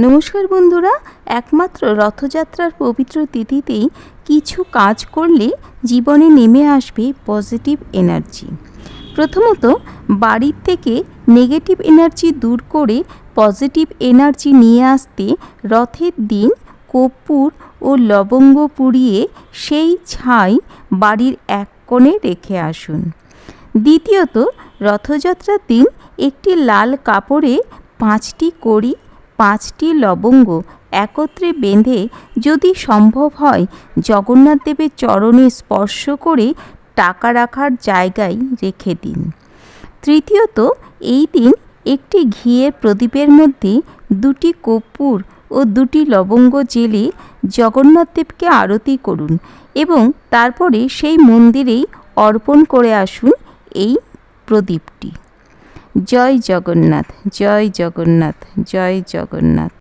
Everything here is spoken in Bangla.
নমস্কার বন্ধুরা, একমাত্র রথযাত্রার পবিত্র তিথিতেই কিছু কাজ করলে জীবনে নেমে আসবে পজিটিভ এনার্জি। প্রথমত, বাড়ির থেকে নেগেটিভ এনার্জি দূর করে পজিটিভ এনার্জি নিয়ে আসতে রথের দিন কর্পূর ও লবঙ্গ পুড়িয়ে সেই ছাই বাড়ির এক কোণে রেখে আসুন। দ্বিতীয়ত, রথযাত্রার দিন একটি লাল কাপড়ে 5টি কড়ি 5টি লবঙ্গ একত্রে বেঁধে যদি সম্ভব হয় জগন্নাথ দেবের চরণে স্পর্শ করে টাকা রাখার জায়গায় রেখে দিন। তৃতীয়ত, এই দিন একটি ঘিয়ের প্রদীপের মধ্যে 2টি কর্পূর ও 2টি লবঙ্গ জেলে জগন্নাথ দেবকে আরতি করুন এবং তারপরে সেই মন্দিরেই অর্পণ করে আসুন এই প্রদীপটি। জয় জগন্নাথ, জয় জগন্নাথ, জয় জগন্নাথ।